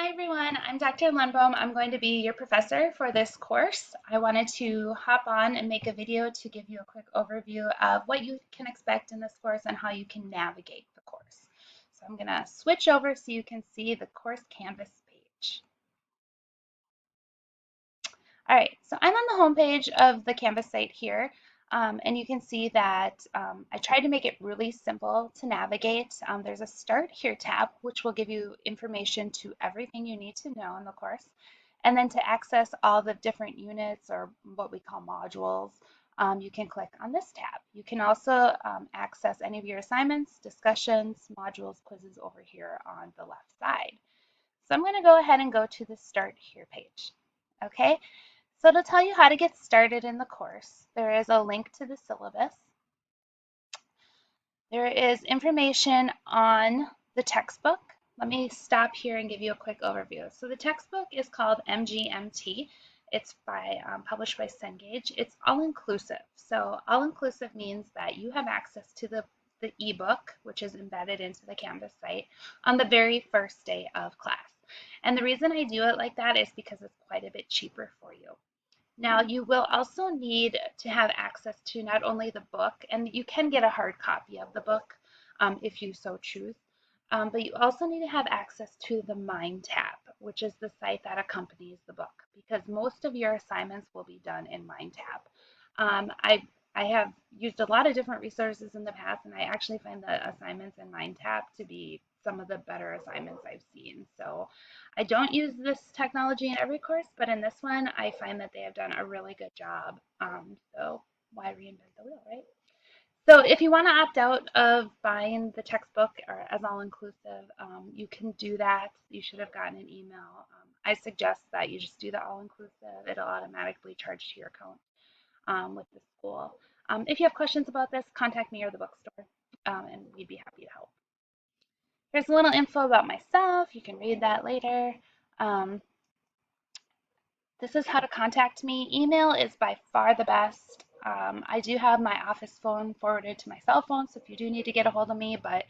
Hi everyone, I'm Dr. Lundbaum. I'm going to be your professor for this course. I wanted to hop on and make a video to give you a quick overview of what you can expect in this course and how you can navigate the course. So I'm going to switch over so you can see the course Canvas page. All right, so I'm on the home page of the Canvas site here, and you can see that I tried to make it really simple to navigate. There's a Start Here tab, which will give you information to everything you need to know in the course. And then to access all the different units or what we call modules, you can click on this tab. You can also access any of your assignments, discussions, modules, quizzes over here on the left side. So I'm going to go ahead and go to the Start Here page. Okay, so to tell you how to get started in the course, there is a link to the syllabus. There is information on the textbook. Let me stop here and give you a quick overview. So the textbook is called MGMT. It's published by Cengage. It's all-inclusive. So all-inclusive means that you have access to the ebook, which is embedded into the Canvas site, on the very first day of class. And the reason I do it like that is because it's quite a bit cheaper for you. Now, you will also need to have access to not only the book, and you can get a hard copy of the book if you so choose, but you also need to have access to the Mindtap, which is the site that accompanies the book, because most of your assignments will be done in Mindtap. I have used a lot of different resources in the past, and I actually find the assignments in Mindtap to be some of the better assignments I've seen. So I don't use this technology in every course, but in this one, I find that they have done a really good job. So why reinvent the wheel, right? So if you want to opt out of buying the textbook or as all-inclusive, you can do that. You should have gotten an email. I suggest that you just do the all-inclusive. It'll automatically charge to your account with the school. If you have questions about this, contact me or the bookstore, and we'd be happy to help. Here's a little info about myself. You can read that later. Um, This is how to contact me. Email is by far the best. I do have my office phone forwarded to my cell phone, so if you do need to get a hold of me, but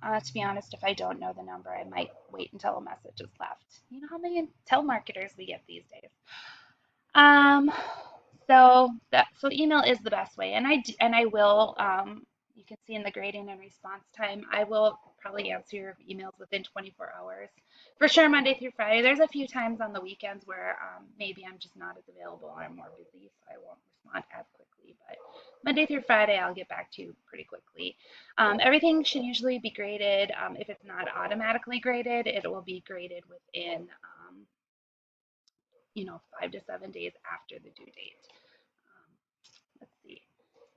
to be honest, if I don't know the number, I might wait until a message is left. You know how many telemarketers we get these days. Um, so email is the best way, and I will. You can see in the grading and response time, I will probably answer your emails within 24 hours. For sure, Monday through Friday. There's a few times on the weekends where maybe I'm just not as available or I'm more busy, so I won't respond as quickly. But Monday through Friday, I'll get back to you pretty quickly. Everything should usually be graded. If it's not automatically graded, it will be graded within 5 to 7 days after the due date. Let's see.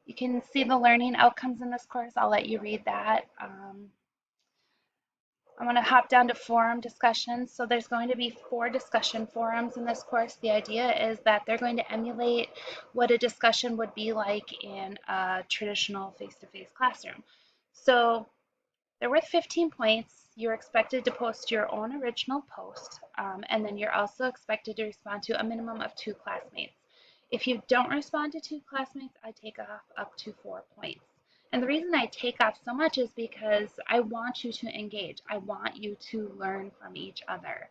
You can see the learning outcomes in this course. I'll let you read that. I'm going to hop down to forum discussions. So there's going to be 4 discussion forums in this course. The idea is that they're going to emulate what a discussion would be like in a traditional face-to-face classroom. So they're worth 15 points. You're expected to post your own original post, and then you're also expected to respond to a minimum of 2 classmates. If you don't respond to 2 classmates, I take off up to 4 points. And the reason I take off so much is because I want you to engage. I want you to learn from each other.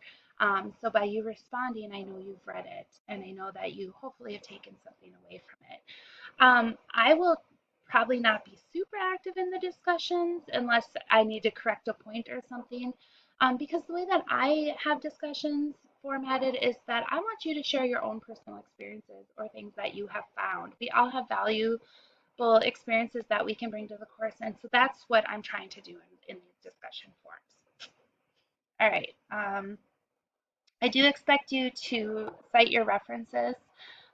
So by you responding, I know you've read it, and I know that you hopefully have taken something away from it. I will probably not be super active in the discussions unless I need to correct a point or something. Because the way that I have discussions formatted is that I want you to share your own personal experiences or things that you have found. We all have valuable experiences that we can bring to the course, and so that's what I'm trying to do in these discussion forums. All right. I do expect you to cite your references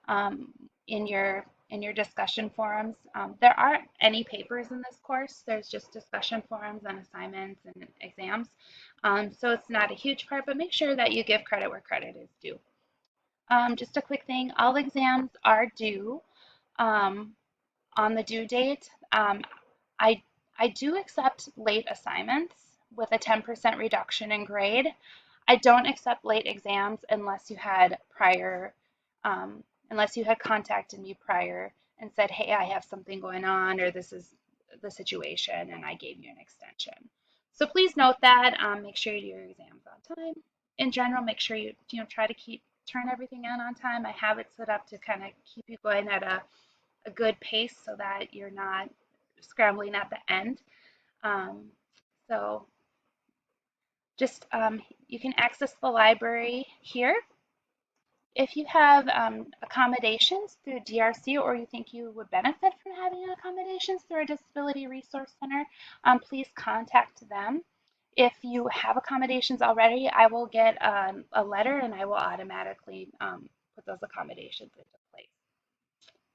um, in your discussion forums. There aren't any papers in this course. There's just discussion forums and assignments and exams. So it's not a huge part, but make sure that you give credit where credit is due. Just a quick thing, all exams are due um, on the due date. I, I do accept late assignments with a 10% reduction in grade. I don't accept late exams unless you had contacted me prior and said, hey, I have something going on, or this is the situation, and I gave you an extension. So please note that. Make sure you do your exams on time. in general, make sure you try to turn everything on time. I have it set up to kind of keep you going at a good pace so that you're not scrambling at the end. Um, so just you can access the library here. If you have accommodations through DRC, or you think you would benefit from having accommodations through a disability resource center, please contact them. If you have accommodations already, I will get a letter and I will automatically put those accommodations into place.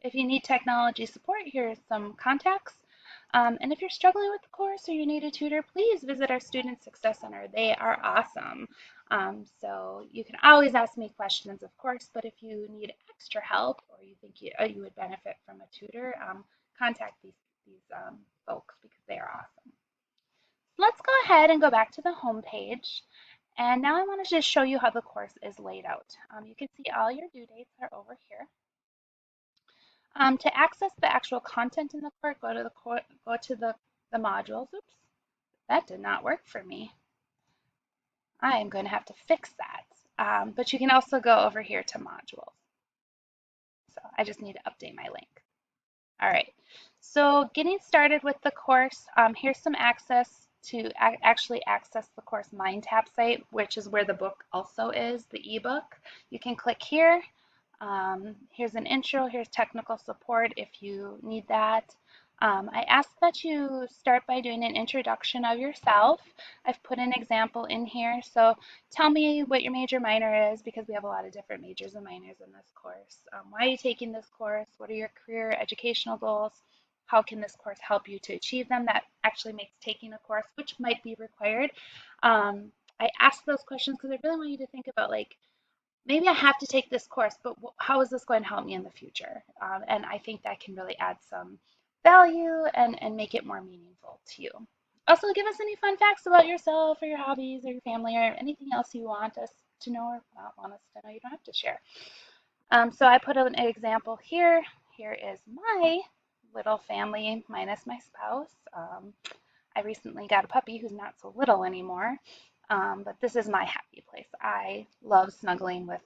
If you need technology support, here's some contacts. And if you're struggling with the course or you need a tutor, please visit our Student Success Center. They are awesome. So you can always ask me questions, of course, but if you need extra help or you think you would benefit from a tutor, contact these folks because they are awesome. Let's go ahead and go back to the home page. And now I want to just show you how the course is laid out. You can see all your due dates are over here. To access the actual content in the course, go to the modules. Oops, that did not work for me. I am going to have to fix that. But you can also go over here to modules. So I just need to update my link. All right. So getting started with the course, here's some access to actually access the course Mindtap site, which is where the book also is, the ebook. You can click here. Here's an intro, here's technical support if you need that. I ask that you start by doing an introduction of yourself. I've put an example in here, so tell me what your major minor is, because we have a lot of different majors and minors in this course. Why are you taking this course? What are your career educational goals? How can this course help you to achieve them? That actually makes taking a course, which might be required. I ask those questions because I really want you to think about, like, maybe I have to take this course, but how is this going to help me in the future? And I think that can really add some value and make it more meaningful to you. Also, give us any fun facts about yourself or your hobbies or your family or anything else you want us to know or not want us to know. You don't have to share. So I put an example here. Here is my little family minus my spouse. I recently got a puppy who's not so little anymore, but this is my happy place. I love snuggling with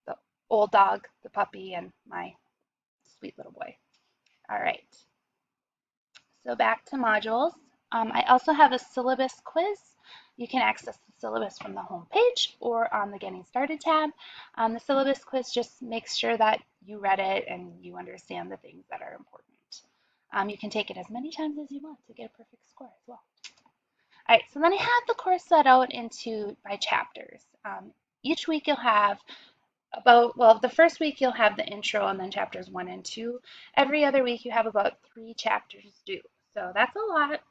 the old dog, the puppy, and my sweet little boy. All right, so back to modules. I also have a syllabus quiz. You can access the syllabus from the home page or on the Getting Started tab. The syllabus quiz just makes sure that you read it and you understand the things that are important. You can take it as many times as you want to get a perfect score as well. All right, so then I have the course set out into by chapters. Each week you'll have the first week you'll have the intro and then chapters 1 and 2. Every other week you have about 3 chapters due. So that's a lot,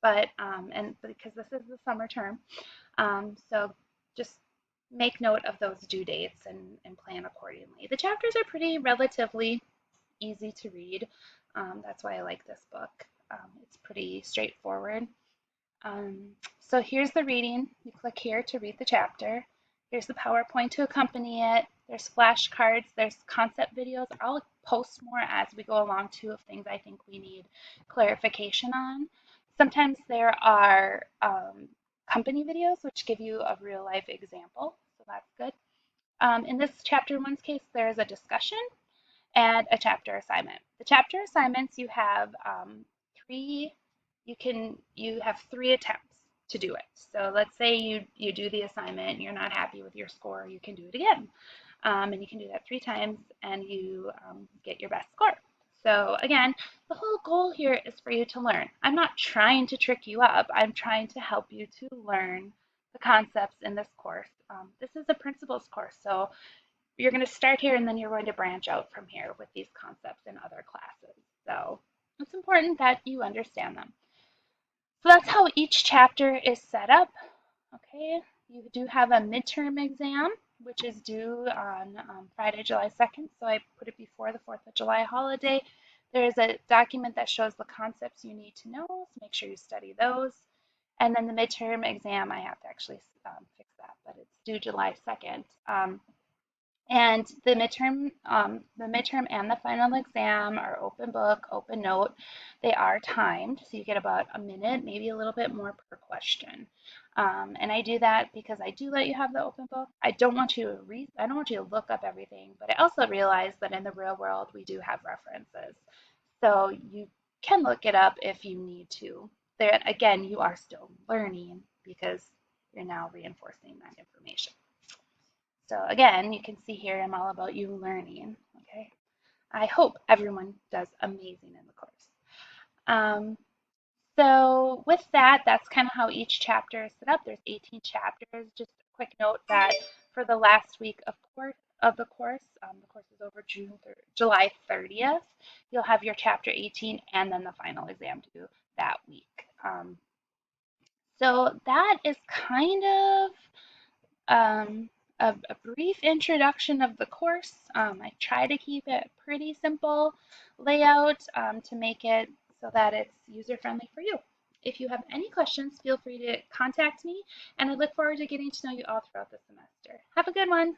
but and because this is the summer term, so just make note of those due dates and plan accordingly. The chapters are pretty relatively easy to read. That's why I like this book. It's pretty straightforward. So here's the reading. You click here to read the chapter. Here's the PowerPoint to accompany it. There's flashcards. There's concept videos. I'll post more as we go along too of things I think we need clarification on. Sometimes there are company videos which give you a real life example, so that's good. In this chapter 1's case, there's a discussion and a chapter assignment. The chapter assignments you have three you have 3 attempts to do it. So let's say you do the assignment and you're not happy with your score, you can do it again. And you can do that 3 times and you get your best score. So again, the whole goal here is for you to learn. I'm not trying to trick you up. I'm trying to help you to learn the concepts in this course. This is a principles course, so you're going to start here and then you're going to branch out from here with these concepts in other classes. So it's important that you understand them. So that's how each chapter is set up. Okay, you do have a midterm exam, which is due on Friday, July 2nd. So I put it before the 4th of July holiday. There's a document that shows the concepts you need to know, so make sure you study those. And then the midterm exam, I have to actually fix that, but it's due July 2nd. And the midterm and the final exam are open book, open note. They are timed, so you get about a minute, maybe a little bit more per question. And I do that because I do let you have the open book. I don't want you to read, I don't want you to look up everything, but I also realize that in the real world we do have references. So you can look it up if you need to. There again, you are still learning because you're now reinforcing that information. So again, you can see here I'm all about you learning. Okay. I hope everyone does amazing in the course. Um, so with that, that's kind of how each chapter is set up. There's 18 chapters. Just a quick note that for the last week of the course is over July 30th. You'll have your chapter 18 and then the final exam due that week. So that is kind of um, a brief introduction of the course. I try to keep it pretty simple layout to make it so that it's user-friendly for you. If you have any questions, feel free to contact me, and I look forward to getting to know you all throughout the semester. Have a good one.